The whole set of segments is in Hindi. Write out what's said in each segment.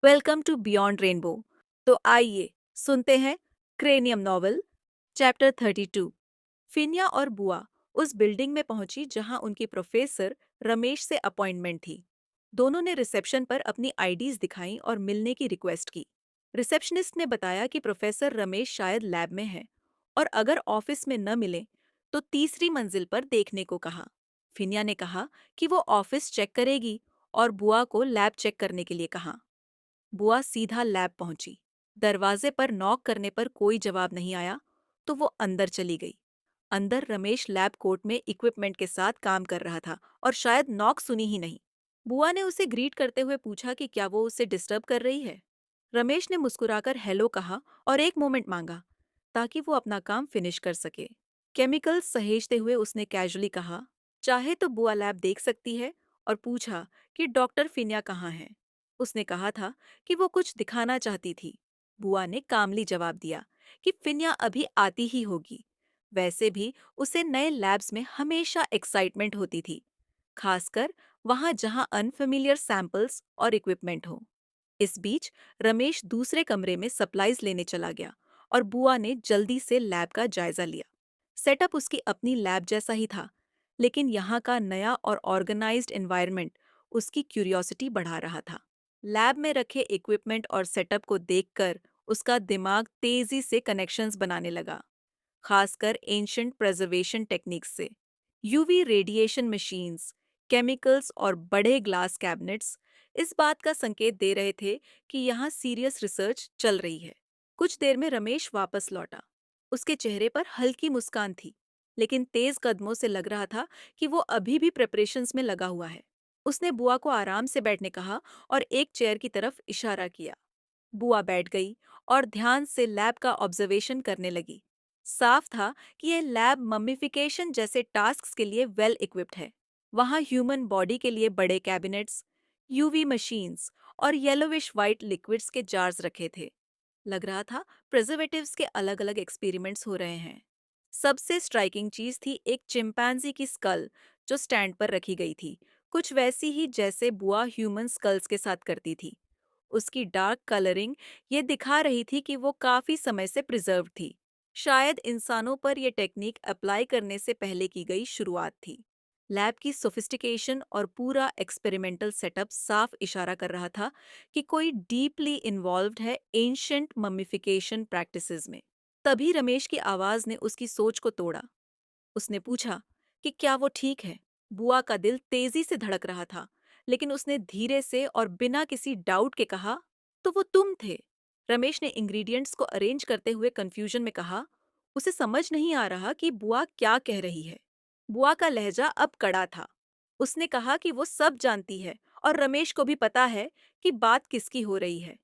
Welcome to beyond rainbow. तो आइए सुनते हैं क्रेनियम नॉवल चैप्टर 32। फिनिया और बुआ उस बिल्डिंग में पहुंची जहां उनकी प्रोफेसर रमेश से अपॉइंटमेंट थी। दोनों ने रिसेप्शन पर अपनी आईडीज दिखाई और मिलने की रिक्वेस्ट की। रिसेप्शनिस्ट ने बताया कि प्रोफेसर रमेश शायद लैब में है और अगर ऑफिस में न मिले तो तीसरी मंजिल पर देखने को कहा। फिनिया ने कहा कि वो ऑफिस चेक करेगी और बुआ को लैब चेक करने के लिए कहा। बुआ सीधा लैब पहुंची। दरवाजे पर नॉक करने पर कोई जवाब नहीं आया तो वो अंदर चली गई। अंदर रमेश लैब कोट में इक्विपमेंट के साथ काम कर रहा था और शायद नॉक सुनी ही नहीं। बुआ ने उसे ग्रीट करते हुए पूछा कि क्या वो उसे डिस्टर्ब कर रही है। रमेश ने मुस्कुराकर हेलो कहा और एक मोमेंट मांगा ताकि वो अपना काम फिनिश कर सके। केमिकल्स सहेजते हुए उसने कैजुअली कहा, चाहे तो बुआ लैब देख सकती है, और पूछा कि डॉक्टर फिनिया कहाँ है। उसने कहा था कि वो कुछ दिखाना चाहती थी। बुआ ने कामली जवाब दिया कि फिनिया अभी आती ही होगी। वैसे भी उसे नए लैब्स में हमेशा एक्साइटमेंट होती थी, खासकर वहां जहां अनफेमिलियर सैंपल्स और इक्विपमेंट हो। इस बीच रमेश दूसरे कमरे में सप्लाइज लेने चला गया और बुआ ने जल्दी से लैब का जायजा लिया। सेटअप उसकी अपनी लैब जैसा ही था, लेकिन यहाँ का नया और ऑर्गेनाइज्ड एनवायरनमेंट उसकी क्यूरियोसिटी बढ़ा रहा था। लैब में रखे इक्विपमेंट और सेटअप को देखकर उसका दिमाग तेजी से कनेक्शंस बनाने लगा, खासकर एंशंट प्रिजर्वेशन टेक्निक्स से। यूवी रेडिएशन मशीन्स, केमिकल्स और बड़े ग्लास कैबिनेट्स इस बात का संकेत दे रहे थे कि यहाँ सीरियस रिसर्च चल रही है। कुछ देर में रमेश वापस लौटा। उसके चेहरे पर हल्की मुस्कान थी, लेकिन तेज कदमों से लग रहा था कि वो अभी भी प्रिपरेशंस में लगा हुआ है। उसने बुआ को आराम से बैठने कहा और एक चेयर की तरफ इशारा किया। बुआ बैठ गई और ध्यान से लैब का ऑब्जर्वेशन करने लगी। साफ था कि यह लैब मम्मिफिकेशन जैसे टास्क्स के लिए वेल इक्विप्ड है। वहाँ ह्यूमन बॉडी के लिए बड़े कैबिनेट्स, यूवी मशीन्स और येलोविश वाइट लिक्विड्स के जार्स रखे थे। लग रहा था प्रिजर्वेटिव्स के अलग अलग एक्सपेरिमेंट्स हो रहे हैं। सबसे स्ट्राइकिंग चीज थी एक चिंपैंजी की स्कल जो स्टैंड पर रखी गई थी, कुछ वैसी ही जैसे बुआ ह्यूमन स्कल्स के साथ करती थी। उसकी डार्क कलरिंग ये दिखा रही थी कि वो काफी समय से प्रिजर्व थी। शायद इंसानों पर यह टेक्निक अप्लाई करने से पहले की गई शुरुआत थी। लैब की सोफिस्टिकेशन और पूरा एक्सपेरिमेंटल सेटअप साफ इशारा कर रहा था कि कोई डीपली इन्वॉल्व्ड है एंशंट मम्मिफिकेशन प्रैक्टिसेस में। तभी रमेश की आवाज ने उसकी सोच को तोड़ा। उसने पूछा कि क्या वो ठीक है। बुआ का दिल तेजी से धड़क रहा था, लेकिन उसने धीरे से और बिना किसी डाउट के कहा, तो वो तुम थे। रमेश ने इंग्रेडिएंट्स को अरेंज करते हुए कंफ्यूजन में कहा। उसे समझ नहीं आ रहा कि बुआ क्या कह रही है। बुआ का लहजा अब कड़ा था। उसने कहा कि वो सब जानती है और रमेश को भी पता है कि बात किसकी हो रही है।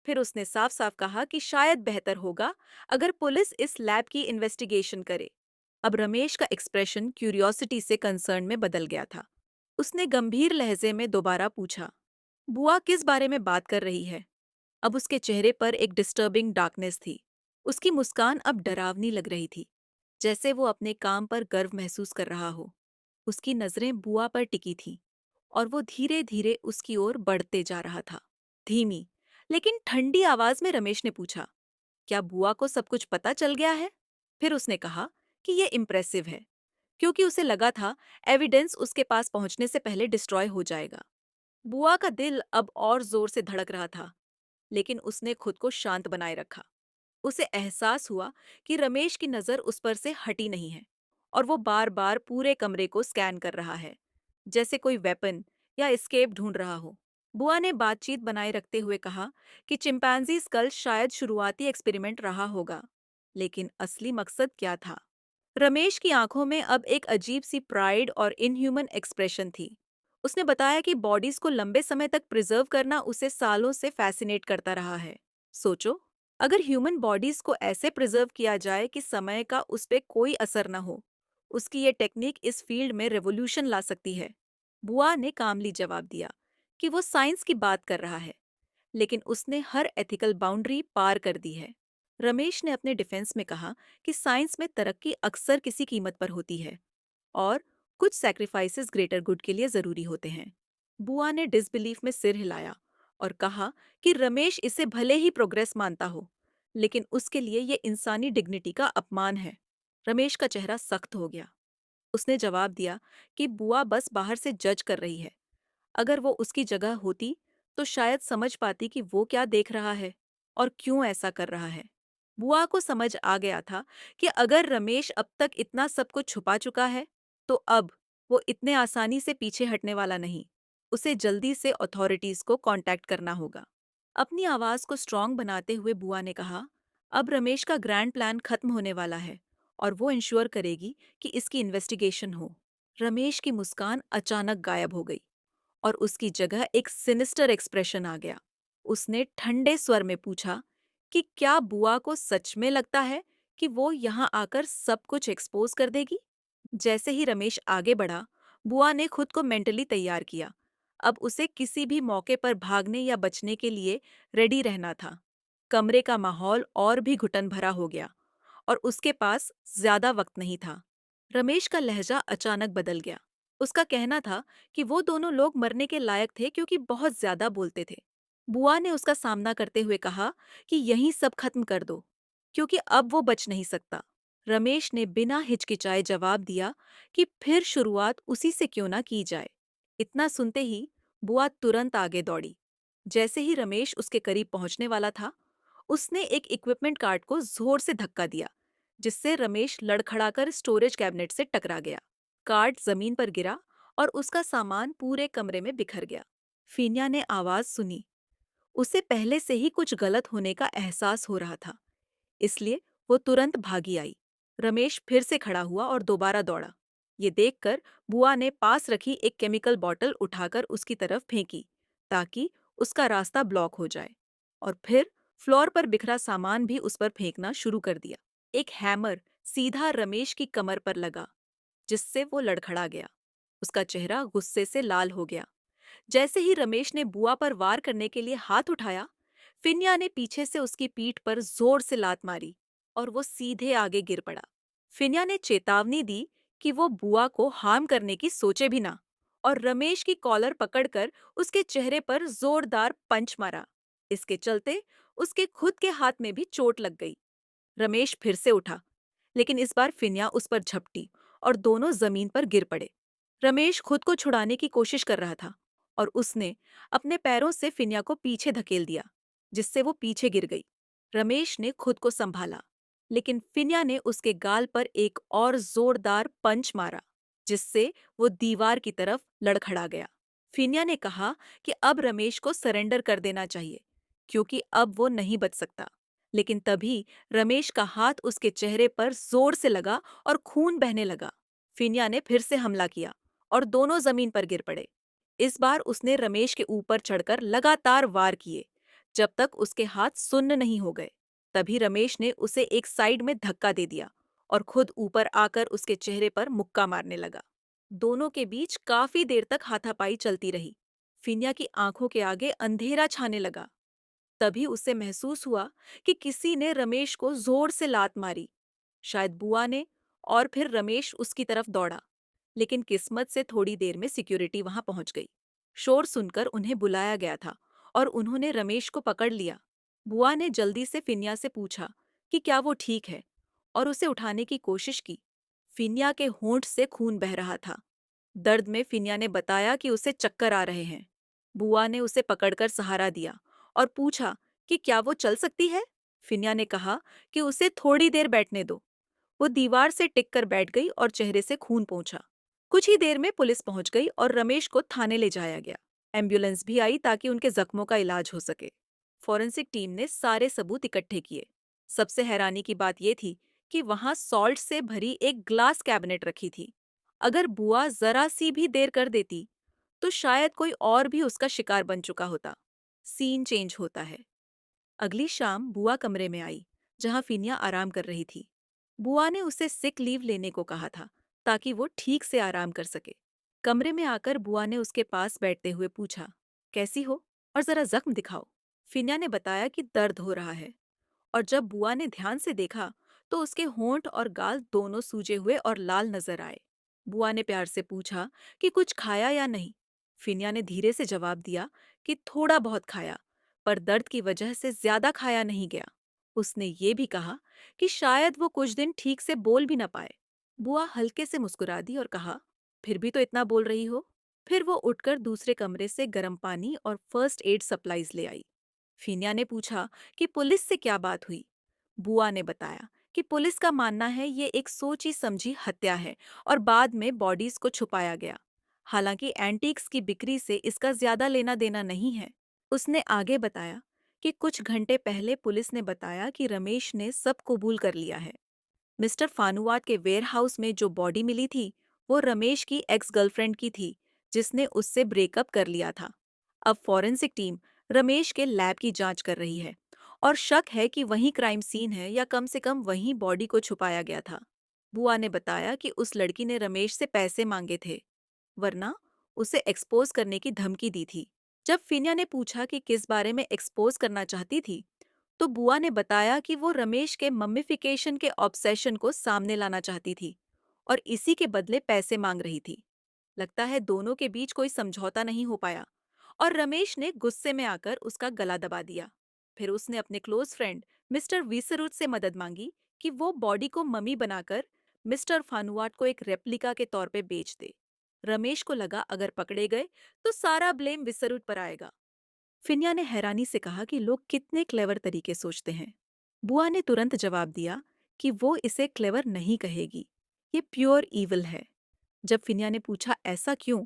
फिर उसने साफ साफ कहा कि शायद बेहतर होगा अगर पुलिस इस लैब की इन्वेस्टिगेशन करे। अब रमेश का एक्सप्रेशन क्यूरियोसिटी से कंसर्न में बदल गया था। उसने गंभीर लहजे में दोबारा पूछा, बुआ किस बारे में बात कर रही है? अब उसके चेहरे पर एक डिस्टर्बिंग डार्कनेस थी। उसकी मुस्कान अब डरावनी लग रही थी, जैसे वो अपने काम पर गर्व महसूस कर रहा हो। उसकी नजरें बुआ पर टिकी थीं और वो धीरे धीरे उसकी ओर बढ़ते जा रहा था। धीमी लेकिन ठंडी आवाज में रमेश ने पूछा, क्या बुआ को सब कुछ पता चल गया है? फिर उसने कहा कि ये इम्प्रेसिव है, क्योंकि उसे लगा था एविडेंस उसके पास पहुंचने से पहले डिस्ट्रॉय हो जाएगा। बुआ का दिल अब और जोर से धड़क रहा था, लेकिन उसने खुद को शांत बनाए रखा। उसे एहसास हुआ कि रमेश की नजर उस पर से हटी नहीं है और वो बार बार पूरे कमरे को स्कैन कर रहा है, जैसे कोई वेपन या एस्केप ढूंढ रहा हो। बुआ ने बातचीत बनाए रखते हुए कहा कि चिंपैंजी स्कल शायद शुरुआती एक्सपेरिमेंट रहा होगा, लेकिन असली मकसद क्या था? रमेश की आंखों में अब एक अजीब सी प्राइड और इनह्यूमन एक्सप्रेशन थी। उसने बताया कि बॉडीज को लंबे समय तक प्रिजर्व करना उसे सालों से फैसिनेट करता रहा है। सोचो, अगर ह्यूमन बॉडीज को ऐसे प्रिजर्व किया जाए कि समय का उस पे कोई असर न हो, उसकी ये टेक्निक इस फील्ड में रेवोल्यूशन ला सकती है। बुआ ने कामली जवाब दिया कि वो साइंस की बात कर रहा है, लेकिन उसने हर एथिकल बाउंड्री पार कर दी है। रमेश ने अपने डिफेंस में कहा कि साइंस में तरक्की अक्सर किसी कीमत पर होती है और कुछ सैक्रिफाइसेस ग्रेटर गुड के लिए जरूरी होते हैं। बुआ ने डिसबिलीफ में सिर हिलाया और कहा कि रमेश इसे भले ही प्रोग्रेस मानता हो, लेकिन उसके लिए ये इंसानी डिग्निटी का अपमान है। रमेश का चेहरा सख्त हो गया। उसने जवाब दिया कि बुआ बस बाहर से जज कर रही है। अगर वो उसकी जगह होती तो शायद समझ पाती कि वो क्या देख रहा है और क्यों ऐसा कर रहा है। बुआ को समझ आ गया था कि अगर रमेश अब तक इतना सब कुछ छुपा चुका है, तो अब वो इतने आसानी से पीछे हटने वाला नहीं। उसे जल्दी से अथॉरिटीज को कांटेक्ट करना होगा। अपनी आवाज को स्ट्रांग बनाते हुए बुआ ने कहा, अब रमेश का ग्रैंड प्लान खत्म होने वाला है और वो इंश्योर करेगी कि इसकी इन्वेस्टिगेशन हो। रमेश की मुस्कान अचानक गायब हो गई और उसकी जगह एक सिनिस्टर एक्सप्रेशन आ गया। उसने ठंडे स्वर में पूछा कि क्या बुआ को सच में लगता है कि वो यहाँ आकर सब कुछ एक्सपोज कर देगी? जैसे ही रमेश आगे बढ़ा, बुआ ने खुद को मेंटली तैयार किया। अब उसे किसी भी मौके पर भागने या बचने के लिए रेडी रहना था। कमरे का माहौल और भी घुटन भरा हो गया और उसके पास ज्यादा वक्त नहीं था। रमेश का लहजा अचानक बदल गया। उसका कहना था कि वो दोनों लोग मरने के लायक थे क्योंकि बहुत ज्यादा बोलते थे। बुआ ने उसका सामना करते हुए कहा कि यहीं सब खत्म कर दो, क्योंकि अब वो बच नहीं सकता। रमेश ने बिना हिचकिचाए जवाब दिया कि फिर शुरुआत उसी से क्यों ना की जाए। इतना सुनते ही बुआ तुरंत आगे दौड़ी। जैसे ही रमेश उसके करीब पहुंचने वाला था, उसने एक इक्विपमेंट कार्ट को जोर से धक्का दिया, जिससे रमेश लड़खड़ाकर स्टोरेज कैबिनेट से टकरा गया। कार्ट जमीन पर गिरा और उसका सामान पूरे कमरे में बिखर गया। फीनिया ने आवाज सुनी। उसे पहले से ही कुछ गलत होने का एहसास हो रहा था, इसलिए वो तुरंत भागी आई। रमेश फिर से खड़ा हुआ और दोबारा दौड़ा। ये देखकर बुआ ने पास रखी एक केमिकल बॉटल उठाकर उसकी तरफ फेंकी, ताकि उसका रास्ता ब्लॉक हो जाए, और फिर फ्लोर पर बिखरा सामान भी उस पर फेंकना शुरू कर दिया। एक हैमर सीधा रमेश की कमर पर लगा, जिससे वो लड़खड़ा गया। उसका चेहरा गुस्से से लाल हो गया। जैसे ही रमेश ने बुआ पर वार करने के लिए हाथ उठाया, फिन्या ने पीछे से उसकी पीठ पर जोर से लात मारी और वो सीधे आगे गिर पड़ा। फिन्या ने चेतावनी दी कि वो बुआ को हार्म करने की सोचे भी ना, और रमेश की कॉलर पकड़कर उसके चेहरे पर जोरदार पंच मारा। इसके चलते उसके खुद के हाथ में भी चोट लग गई। रमेश फिर से उठा, लेकिन इस बार फिन्या उस पर झपटी और दोनों जमीन पर गिर पड़े। रमेश खुद को छुड़ाने की कोशिश कर रहा था और उसने अपने पैरों से फिन्या को पीछे धकेल दिया, जिससे वो पीछे गिर गई। रमेश ने खुद को संभाला, लेकिन फिन्या ने उसके गाल पर एक और जोरदार पंच मारा, जिससे वो दीवार की तरफ लड़खड़ा गया। फिन्या ने कहा कि अब रमेश को सरेंडर कर देना चाहिए, क्योंकि अब वो नहीं बच सकता। लेकिन तभी रमेश का हाथ उसके चेहरे पर जोर से लगा और खून बहने लगा। फिन्या ने फिर से हमला किया और दोनों जमीन पर गिर पड़े। इस बार उसने रमेश के ऊपर चढ़कर लगातार वार किए, जब तक उसके हाथ सुन्न नहीं हो गए। तभी रमेश ने उसे एक साइड में धक्का दे दिया और खुद ऊपर आकर उसके चेहरे पर मुक्का मारने लगा। दोनों के बीच काफी देर तक हाथापाई चलती रही। फिन्या की आंखों के आगे अंधेरा छाने लगा। तभी उसे महसूस हुआ कि किसी ने रमेश को जोर से लात मारी, शायद बुआ ने, और फिर रमेश उसकी तरफ दौड़ा। लेकिन किस्मत से थोड़ी देर में सिक्योरिटी वहां पहुंच गई। शोर सुनकर उन्हें बुलाया गया था और उन्होंने रमेश को पकड़ लिया। बुआ ने जल्दी से फिन्या से पूछा कि क्या वो ठीक है, और उसे उठाने की कोशिश की। फिन्या के होंठ से खून बह रहा था। दर्द में फिन्या ने बताया कि उसे चक्कर आ रहे हैं। बुआ ने उसे पकड़कर सहारा दिया और पूछा कि क्या वो चल सकती है। फिन्या ने कहा कि उसे थोड़ी देर बैठने दो। वो दीवार से टिक कर बैठ गई और चेहरे से खून पोंछा। कुछ ही देर में पुलिस पहुंच गई और रमेश को थाने ले जाया गया। एम्बुलेंस भी आई ताकि उनके जख्मों का इलाज हो सके। फॉरेंसिक टीम ने सारे सबूत इकट्ठे किए। सबसे हैरानी की बात यह थी कि वहां सॉल्ट से भरी एक ग्लास कैबिनेट रखी थी। अगर बुआ जरा सी भी देर कर देती, तो शायद कोई और भी उसका शिकार बन चुका होता। सीन चेंज होता है। अगली शाम बुआ कमरे में आई, जहां फिनिया आराम कर रही थी। बुआ ने उसे सिक लीव लेने को कहा था, ताकि वो ठीक से आराम कर सके। कमरे में आकर बुआ ने उसके पास बैठते हुए पूछा, कैसी हो और जरा जख्म दिखाओ। फिनिया ने बताया कि दर्द हो रहा है, और जब बुआ ने ध्यान से देखा तो उसके होंठ और गाल दोनों सूजे हुए और लाल नजर आए। बुआ ने प्यार से पूछा कि कुछ खाया या नहीं। फिनिया ने धीरे से जवाब दिया कि थोड़ा बहुत खाया, पर दर्द की वजह से ज्यादा खाया नहीं गया। उसने ये भी कहा कि शायद वो कुछ दिन ठीक से बोल भी ना पाए। बुआ हल्के से मुस्कुरा दी और कहा, फिर भी तो इतना बोल रही हो। फिर वो उठकर दूसरे कमरे से गर्म पानी और फर्स्ट एड सप्लाईज ले आई। फिनिया ने पूछा कि पुलिस से क्या बात हुई। बुआ ने बताया कि पुलिस का मानना है ये एक सोची समझी हत्या है और बाद में बॉडीज को छुपाया गया। हालांकि एंटीक्स की बिक्री से इसका ज्यादा लेना देना नहीं है। उसने आगे बताया कि कुछ घंटे पहले पुलिस ने बताया कि रमेश ने सब कबूल कर लिया है। मिस्टर फानुवाट के वेयरहाउस में जो बॉडी मिली थी वो रमेश की एक्स गर्लफ्रेंड की थी, जिसने उससे ब्रेकअप कर लिया था। अब फॉरेंसिक टीम रमेश के लैब की जांच कर रही है और शक है कि वही क्राइम सीन है या कम से कम वहीं बॉडी को छुपाया गया था। बुआ ने बताया कि उस लड़की ने रमेश से पैसे मांगे थे, वरना उसे एक्सपोज करने की धमकी दी थी। जब फिनिया ने पूछा कि किस बारे में एक्सपोज करना चाहती थी, तो बुआ ने बताया कि वो रमेश के मम्मिफिकेशन के ऑब्सेशन को सामने लाना चाहती थी और इसी के बदले पैसे मांग रही थी। लगता है दोनों के बीच कोई समझौता नहीं हो पाया और रमेश ने गुस्से में आकर उसका गला दबा दिया। फिर उसने अपने क्लोज फ्रेंड मिस्टर विसरुत से मदद मांगी कि वो बॉडी को मम्मी बनाकर मिस्टर फानुआट को एक रेप्लिका के तौर पे बेच दे। रमेश को लगा अगर पकड़े गए तो सारा ब्लेम विसरुत पर आएगा। फिनिया ने हैरानी से कहा कि लोग कितने क्लेवर तरीके सोचते हैं। बुआ ने तुरंत जवाब दिया कि वो इसे क्लेवर नहीं कहेगी, ये प्योर ईविल है। जब फिनिया ने पूछा ऐसा क्यों,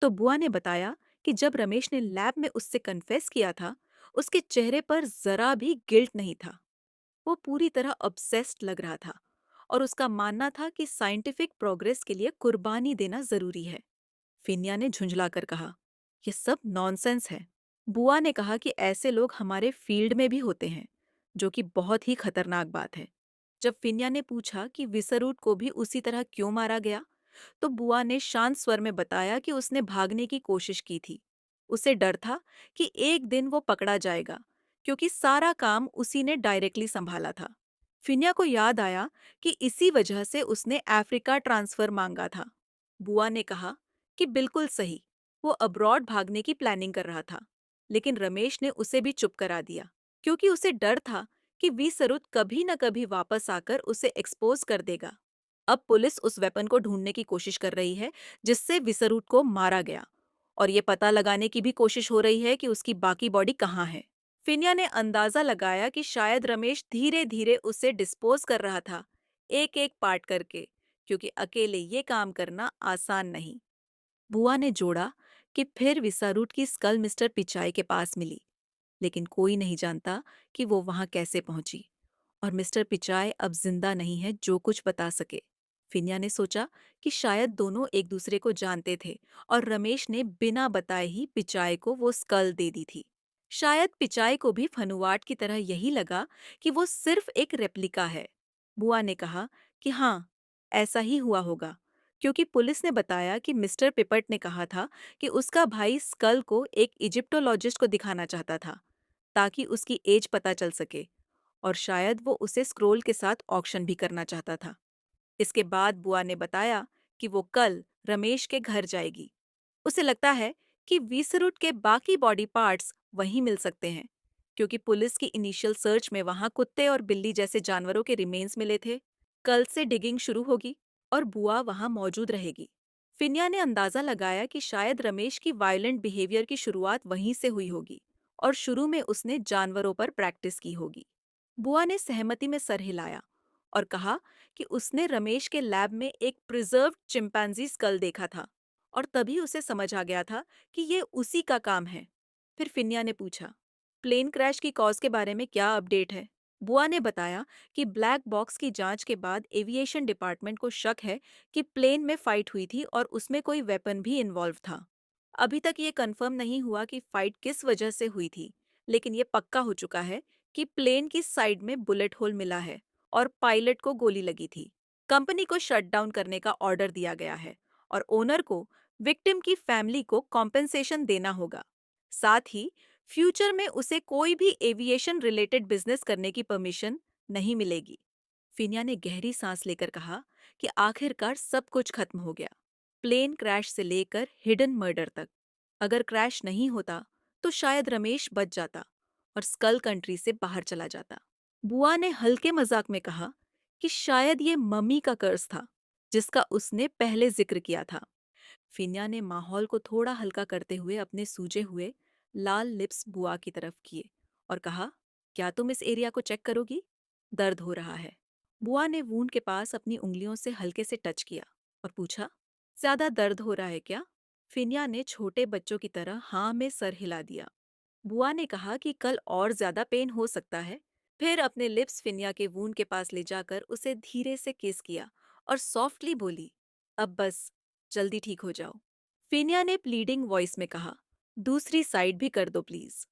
तो बुआ ने बताया कि जब रमेश ने लैब में उससे कन्फेस किया था, उसके चेहरे पर जरा भी गिल्ट नहीं था। वो पूरी तरह ऑब्सेस्ड लग रहा था और उसका मानना था कि साइंटिफिक प्रोग्रेस के लिए कुर्बानी देना जरूरी है। फिनिया ने झुंझलाकर कहा, यह सब नॉनसेंस है। बुआ ने कहा कि ऐसे लोग हमारे फील्ड में भी होते हैं, जो कि बहुत ही खतरनाक बात है। जब फिनिया ने पूछा कि विसरूट को भी उसी तरह क्यों मारा गया, तो बुआ ने शांत स्वर में बताया कि उसने भागने की कोशिश की थी। उसे डर था कि एक दिन वो पकड़ा जाएगा, क्योंकि सारा काम उसी ने डायरेक्टली संभाला था। फिनिया को याद आया कि इसी वजह से उसने अफ्रीका ट्रांसफर मांगा था। बुआ ने कहा कि बिल्कुल सही, वो अब्रॉड भागने की प्लानिंग कर रहा था, लेकिन रमेश ने उसे भी चुप करा दिया, क्योंकि उसे डर था कि वी सरुत कभी न कभी वापस आकर उसे एक्सपोज कर देगा। अब पुलिस उस वेपन को ढूंढने की कोशिश कर रही है जिससे विसरूट को मारा गया, और ये पता लगाने की भी कोशिश हो रही है कि उसकी बाकी बॉडी कहाँ है। फिनिया ने अंदाजा लगाया कि शायद रमेश धीरे धीरे उसे डिस्पोज कर रहा था, एक एक पार्ट करके, क्योंकि अकेले ये काम करना आसान नहीं। बुआ ने जोड़ा कि फिर विसारूट की स्कल मिस्टर पिचाई के पास मिली, लेकिन कोई नहीं जानता कि वो वहां कैसे पहुंची, और मिस्टर पिचाई अब जिंदा नहीं है जो कुछ बता सके। फिनिया ने सोचा कि शायद दोनों एक दूसरे को जानते थे और रमेश ने बिना बताए ही पिचाई को वो स्कल दे दी थी। शायद पिचाई को भी फनुवाट की तरह यही लगा कि वो सिर्फ एक रेप्लिका है। बुआ ने कहा कि हाँ, ऐसा ही हुआ होगा, क्योंकि पुलिस ने बताया कि मिस्टर पिपट ने कहा था कि उसका भाई स्कल को एक इजिप्टोलॉजिस्ट को दिखाना चाहता था, ताकि उसकी एज पता चल सके, और शायद वो उसे स्क्रोल के साथ ऑक्शन भी करना चाहता था। इसके बाद बुआ ने बताया कि वो कल रमेश के घर जाएगी। उसे लगता है कि वीसरूट के बाकी बॉडी पार्ट्स वहीं मिल सकते हैं, क्योंकि पुलिस की इनिशियल सर्च में वहां कुत्ते और बिल्ली जैसे जानवरों के रिमेन्स मिले थे। कल से डिगिंग शुरू होगी और बुआ वहां मौजूद रहेगी। फिनिया ने अंदाजा लगाया कि शायद रमेश की वायलेंट बिहेवियर की शुरुआत वहीं से हुई होगी और शुरू में उसने जानवरों पर प्रैक्टिस की होगी। बुआ ने सहमति में सर हिलाया और कहा कि उसने रमेश के लैब में एक प्रिजर्व्ड चिंपैंजी स्कल देखा था और तभी उसे समझ आ गया था कि ये उसी का काम है। फिर फिनिया ने पूछा, प्लेन क्रैश की कॉज के बारे में क्या अपडेट है? बुआ ने बताया कि ब्लैक बॉक्स की जांच के बाद एविएशन डिपार्टमेंट को शक है कि प्लेन में फाइट हुई थी और उसमें कोई वेपन भी इन्वॉल्व था। अभी तक ये कंफर्म नहीं हुआ कि फाइट किस वजह से हुई थी, लेकिन ये पक्का हो चुका है कि प्लेन की साइड में बुलेट होल मिला है और पायलट को गोली लगी थी। कंपनी को शट डाउन करने का ऑर्डर दिया गया है और ओनर को विक्टिम की फैमिली को कॉम्पेंसेशन देना होगा। साथ ही फ्यूचर में उसे कोई भी एविएशन रिलेटेड बिजनेस करने की परमिशन नहीं मिलेगी। फिनिया ने गहरी सांस लेकर कहा कि आखिरकार सब कुछ खत्म हो गया, प्लेन क्रैश से लेकर हिडन मर्डर तक। अगर क्रैश नहीं होता तो शायद रमेश बच जाता और स्कल कंट्री से बाहर चला जाता। बुआ ने हल्के मजाक में कहा कि शायद ये मम्मी का कर्ज था जिसका उसने पहले जिक्र किया था। फिन्या ने माहौल को थोड़ा हल्का करते हुए अपने सूजे हुए लाल लिप्स बुआ की तरफ किए और कहा, क्या तुम इस एरिया को चेक करोगी? दर्द हो रहा है। बुआ ने वूंड के पास अपनी उंगलियों से हल्के से टच किया और पूछा, ज्यादा दर्द हो रहा है क्या? फिन्या ने छोटे बच्चों की तरह हाँ में सर हिला दिया। बुआ ने कहा कि कल और ज्यादा पेन हो सकता है। फिर अपने लिप्स फिनिया के वूंड के पास ले जाकर उसे धीरे से किस किया और सॉफ्टली बोली, अब बस, जल्दी ठीक हो जाओ। फिनिया ने प्लीडिंग वॉइस में कहा, दूसरी साइड भी कर दो प्लीज।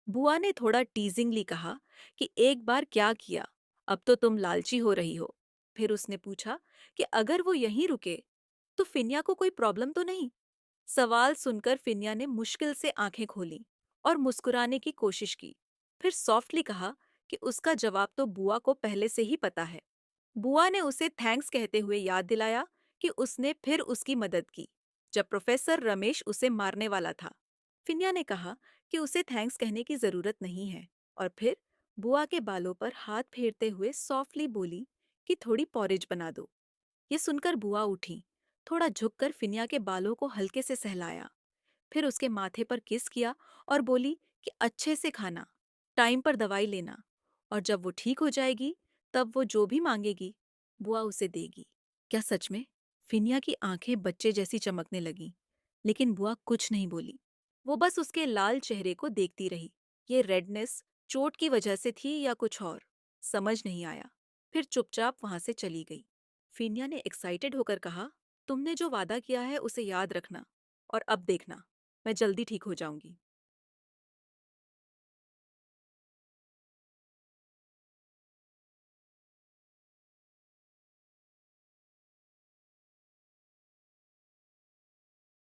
बुआ ने थोड़ा टीजिंगली कहा कि एक बार क्या किया, अब तो तुम लालची हो रही हो। फिर उसने पूछा कि अगर वो यहीं रुके तो फिनिया को कोई प्रॉब्लम तो नहीं? सवाल सुनकर फिनिया ने मुश्किल से आंखें खोली और मुस्कुराने की कोशिश की। फिर सॉफ्टली कहा कि उसका जवाब तो बुआ को पहले से ही पता है। बुआ ने उसे थैंक्स कहते हुए याद दिलाया कि उसने फिर उसकी मदद की जब प्रोफेसर रमेश उसे मारने वाला था। फिनिया ने कहा कि उसे थैंक्स कहने की जरूरत नहीं है और फिर बुआ के बालों पर हाथ फेरते हुए सॉफ्टली बोली कि थोड़ी पॉरेज बना दो। ये सुनकर बुआ उठी, थोड़ा झुककर फिनिया के बालों को हल्के से सहलाया, फिर उसके माथे पर किस किया और बोली कि अच्छे से खाना, टाइम पर दवाई लेना, और जब वो ठीक हो जाएगी तब वो जो भी मांगेगी बुआ उसे देगी। क्या सच में? फिनिया की आंखें बच्चे जैसी चमकने लगीं, लेकिन बुआ कुछ नहीं बोली। वो बस उसके लाल चेहरे को देखती रही। ये रेडनेस चोट की वजह से थी या कुछ और, समझ नहीं आया। फिर चुपचाप वहां से चली गई। फिनिया ने एक्साइटेड होकर कहा, तुमने जो वादा किया है उसे याद रखना, और अब देखना, मैं जल्दी ठीक हो जाऊंगी।